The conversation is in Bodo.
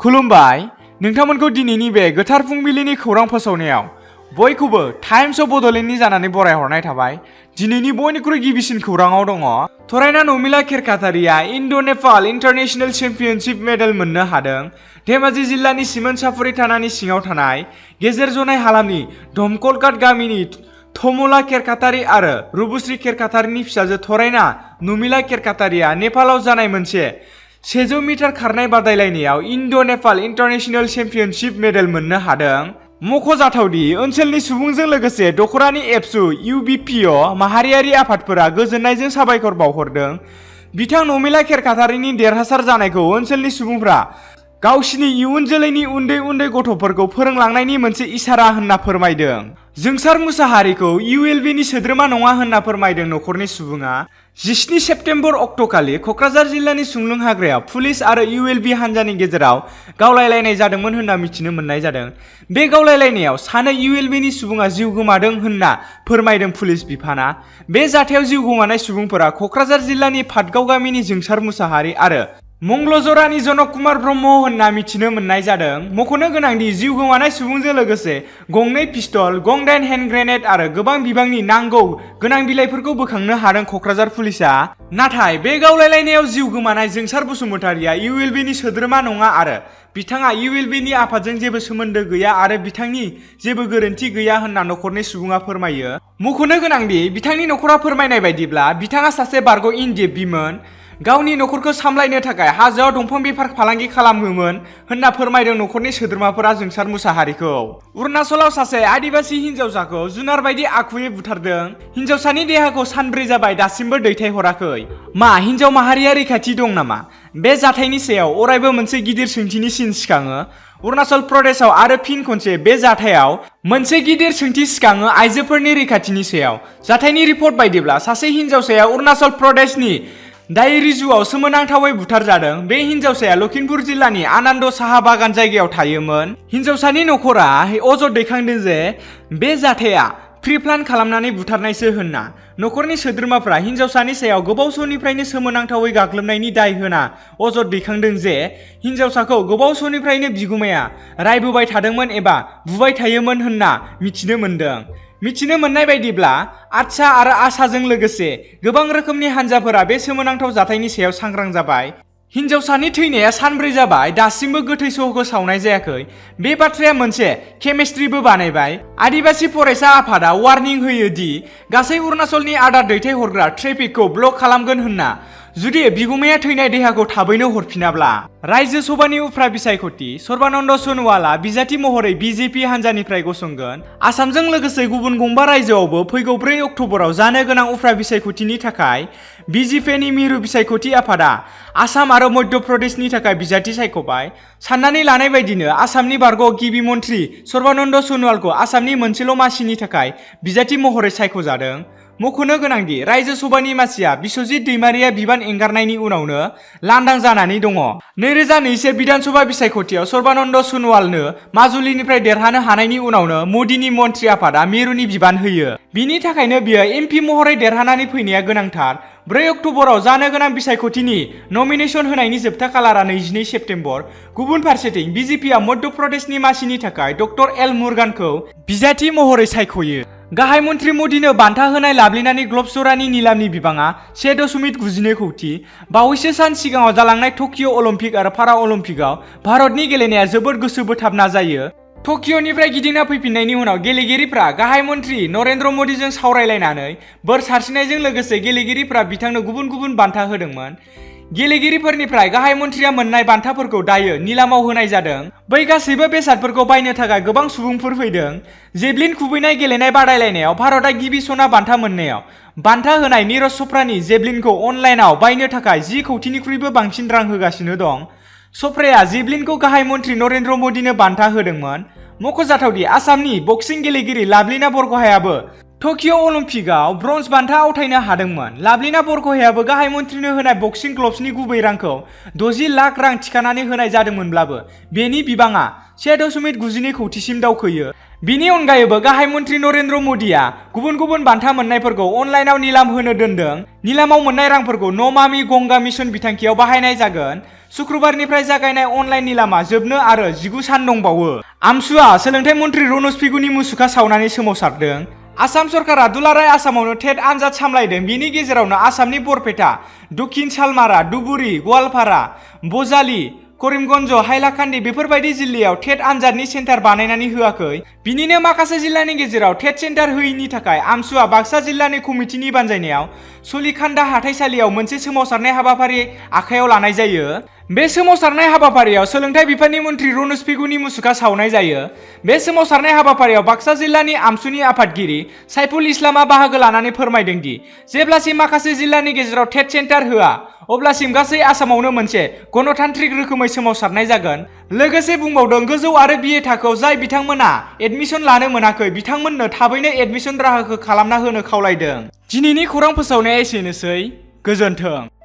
खुलुमबाय नोंथांमोनखौ दिनैनि बे गोथार फुंबिलिनि खौरां फोसावनायाव बयखौबो टाइम्स अफ बड'लेण्डनि जानानै बरायहरनाय थाबाय। दिनैनि बयनिख्रुइ गिबिसिन खौराङाव दङ थरायना नमिला खेरखातारिया इन्ड' नेपाल इन्टारनेशनेल चेम्पियनशिप मेडेल मोननो हादों। धेमाजि जिल्लानि सिमोनसापुरि थानानि सिङाव थानाय गेजेर जनाय हालामनि धमकलघाट गामिनि थमुला खेरखातारि आरो रुबुश्री खेरखातारिनि फिसाजो थरायना नमिला खेरखातारिया नेपालाव जानाय मोनसे 100 मिटार खारनाय बादायलायनायाव इन्ड' नेपाल इन्टारनेशनेल चेम्पियनशिप मेडेल मोननो हादों। मख'जाथावदि ओनसोलनि सुबुंजों लोगोसे दखरानि एबसु UBPO माहारियारि आफादफोरा गोजोननायजों साबायखर बावहरदों। बिथां नमिला खेरखातारिनि देरहासार जानायखौ ओनसोलनि सुबुंफ्रा गावसिनि इयुन जोलैनि उन्दै उन्दै गथ'फोरखौ फोरोंलांनायनि मोनसे इसारा होनना फोरमायदों। जोंसार मुसाहारिखौ ULBनि सोद्रोमा नङा होनना फोरमायदों नखरनि सुबुङा। 17 सेप्तेम्बर अक्ट'खालि क'क्राझार जिल्लानि सुंलुं हाग्रायाव पुलिस आरो ULB हान्जानि गेजेराव गावलायलायनाय जादोंमोन होनना मिथिनो मोननाय जादों। बे गावलायलायनायाव सानै ULBनि सुबुङा जिउ गोमादों होनना फोरमायदों पुलिस बिफाना। बे जाथायाव जिउ गोमानाय सुबुंफोरा क'क्राझार जिल्लानि पाटगाव गामिनि जोंसार मुसाहारि आरो मंगलजरानि जनक कुमार ब्रह्म होनना मिथिनो मोननाय जादों। मख'नो गोनांदि जिउ गोमानाय सुबुंजों लोगोसे गंनै पिस्तल, गंदाइन हेन्ड ग्रेनेड आरो गोबां बिबांनि नांगौ गोनां बिलाइफोरखौ बोखांनो हादों क'क्राझार पुलिसा। नाथाय बे गावलायलायनायाव जिउ गोमानाय जोंसार बसुमतारिया ULBनि सोद्रोमा नङा आरो बिथाङा ULBनि आफादजों जेबो सोमोन्दो गैया आरो बिथांनि जेबो गोरोन्थि गैया होनना नखरनि सुबुङा फोरमायो। मख'नो गोनांदि बिथांनि नखरा फोरमायनाय बायदिब्ला बिथाङा सासे बारग' INDFBमोन। गावनि नखरखौ सामलायनो थाखाय हाजोआव दंफां बेफार फालांगि खालामोमोन होनना फोरमायदों नखरनि सोद्रोमाफोरा जोंसार मुसाहारिखौ। अरुणाचलाव सासे आदिबासि हिन्जावसाखौ जुनार बायदि आखुयै बुथारदों। हिन्जावसानि देहाखौ सानब्रै जाबाय दासिमबो दैथायहराखै। मा हिन्जाव माहारिया रैखाथि दं नामा? बे जाथायनि सायाव अरायबो मोनसे गिदिर सोंथिनि सिन सिखाङो। अरुणाचल प्रदेशआव आरो फिन खनसे बे जाथायाव मोनसे गिदिर सोंथि सिखाङो आइजोफोरनि रैखाथिनि सायाव। जाथायनि रिपर्ट बायदिब्ला सासे हिन्जावसाया अरुणाचल प्रदेशनि दाइरिजुआव सोमोनांथावै बुथारजादों। बे हिन्जावसाया लखिमपुर जिल्लानि आनन्द साहा बागान जायगायाव थायोमोन। हिन्जावसानि नखरा अजद दैखांदों जे बे जाथाया प्रि-प्लान खालामनानै बुथारनायसो होनना। नखरनि सोद्रोमाफ्रा हिन्जावसानि सायाव गोबाव समनिफ्रायनो सोमोनांथावै गाग्लोबनायनि दाय होना अजद दैखांदों जे हिन्जावसाखौ गोबाव समनिफ्रायनो बिगुमाया रायबोबाय थादोंमोन एबा बुबाय थायोमोन होनना मिथिनो मोनदों। मिथिनो मोननाय बायदिब्ला आदसा आरो आसाजों लोगोसे गोबां रोखोमनि हान्जाफोरा बे सोमोनांथाव जाथायनि सायाव सांग्रां जाबाय। हिन्जावसानि थैनाया सानब्रै जाबाय दासिमबो गोथै सह'खौ सावनाय जायाखै। बे बाथ्राया मोनसे केमिस्ट्रिबो बानायबाय। आदिबासि फरायसा आफादा वार्निं होयो दि गासै अरुणाचलनि आदार दैथायहरग्रा ट्रेफिकखौ ब्लक खालामगोन होनना जुदि बिगुमाया थैनाय देहाखौ थाबैनो हरफिनाब्ला। रायजो सभानि उफ्रा बिसायख'थि सर्बानन्द सन'वालआ बिजाथि महरै BJP हान्जानिफ्राय गसंगोन। आसामजों लोगोसे गुबुन गंबा रायजोआवबो फैगौ 4 अक्ट'बराव जानो गोनां उफ्रा बिसायख'थिनि थाखाय BJPनि मिरु बिसायख'थि आफादा आसाम आरो मध्य प्रदेशनि थाखाय बिजाथि सायख'बाय। साननानै लानाय बायदिनो आसामनि बारग' गिबि मन्थ्रि सर्बानन्द सन'वालखौ आसामनि मोनसेल' मासिनि थाखाय बिजाथि महरै सायख'जादों। मख'नो गोनांदि रायजो सभानि मासिया बिश्वजित दैमारिया बिबान एंगारनायनि उनावनो लांदां जानानै दङ। 2021 बिधानसभा बिसायख'थियाव सर्बानन्द सन'वालनो माजुलिनिफ्राय देरहानो हानायनि उनावनो मदिनि मन्थ्रि आफादा मिरुनि बिबान होयो। बिनि थाखायनो बियो MP महरै देरहानानै फैनाया गोनांथार। 4 अक्ट'बराव जानो गोनां बिसायख'थिनि नमिनेशन होनायनि जोबथा खालारा 22 सेप्तेम्बर। गुबुन फारसेथिं BJPआ मध्य प्रदेशनि मासिनि थाखाय डक्टर एल मुरुगानखौ बिजाथि महरै सायख'यो। गाहाय मन्थ्रि मदिनो बान्था होनाय लाभलिनानि ग्ल'ब्स जरानि निलामनि बिबाङा 1.02 कौटि। बावैसो सान सिगाङाव जालांनाय टकिय' अलिम्पिक आरो पारा अलिम्पिकआव भारतनि गेलेनाया जोबोद गोसो बोथाबना जायो। टकिय'निफ्राय गिदिंना फैफिननायनि उनाव गेलेगिरिफ्रा गाहाय मन्थ्रि नरेन्द्र मदिजों सावरायलायनानै बोर सारस्रिनायजों लोगोसे गेलेगिरिफ्रा बिथांनो गुबुन गुबुन बान्था होदोंमोन। गेलेगिरिफोरनिफ्राय गाहाय मन्थ्रिया मोननाय बान्थाफोरखौ दायो निलामाव होनाय जादों। बै गासैबो बेसादफोरखौ बायनो थाखाय गोबां सुबुंफोर फैदों। जेभलिन खुबैनाय गेलेनाय बादायलायनायाव भारतआ गिबि सना बान्था मोननायाव बान्था होनाय नीरज च'प्रानि जेभलिनखौ अनलाइनाव बायनो थाखाय 10 कौटिनिख्रुइबो बांसिन रां होगासिनो दं। च'प्राया जेभलिनखौ गाहाय मन्थ्रि नरेन्द्र मदिनो बान्था होदोंमोन। मख'जाथावदि आसामनि बक्सिं गेलेगिरि लाभलिना बरग'हायाबो टकिय' अलिम्पिकआव ब्रन्ज बान्था आवथायनो हादोंमोन। लाभलिना बरग'हायाबो गाहाय मन्थ्रिनो होनाय बक्सिं ग्ल'ब्सनि गुबै रांखौ 60 लाख रां थिखानानै होनाय जादोंमोनब्लाबो बेनि बिबाङा 1.92 कौटिसिम दावखोयो। बिनि अनगायैबो गाहाय मन्थ्रि नरेन्द्र मदिया गुबुन गुबुन बान्था मोननायफोरखौ अनलाइनाव निलाम होनो दोनदों। निलामाव मोननाय रांफोरखौ नमामि गंगा मिशन बिथांखियाव बाहायनाय जागोन। शुक्रबारनिफ्राय जागायनाय अनलाइननि लामा जोबनो आरो 19 सान दंबावो। आमसुआ सोलोंथाइ मन्त्रि रनज पेगुनि मुसुखा सावनानै सोमावसारदों। आसाम सरकारा दुलाराय आसामावनो टेट आनजाद सामलायदों। बेनि गेजेरावनो आसामनि बरपेटा, दक्षिण सालमारा, धुबुरी, गवालपारा, बजालि, करिमगन्ज, हाइलाकान्दि बेफोरबायदि जिल्लायाव टेट आनजादनि सेन्टार बानायनानै होआखै। बिनिनो माखासे जिल्लानि गेजेराव टेट सेन्टार होयैनि थाखाय आमसुआ बाक्सा जिल्लानि कमिटिनि बानजायनायाव सलिखान्दा हाथाइसालियाव मोनसे सोमावसारनाय हाबाफारि आखायाव लानाय जायो। बे सोमावसारनाय हाबाफारियाव सोलोंथाइ बिफाननि मन्त्रि रनज पेगुनि मुसुखा सावनाय जायो। बे सोमावसारनाय हाबाफारियाव बाक्सा जिल्लानि आमसुनि आफादगिरि साइफुल इस्लामआ बाहागो लानानै फोरमायदों दि जेब्लासिम माखासे जिल्लानि गेजेराव टेट सेन्टार होआ अब्लासिम गासै आसामावनो मोनसे गणतान्त्रिक रोखोमै सोमावसारनाय जागोन। लोगोसे बुंबावदों गोजौ आरो बिए थाखोआव जाय बिथांमोना एडमिसन लानो मोनाखै बिथांमोननो थाबैनो एडमिसन राहाखौ खालामना होनो खावलायदों। दिनैनि खौरां फोसावनाया एसेनोसै। गोजोन्थों।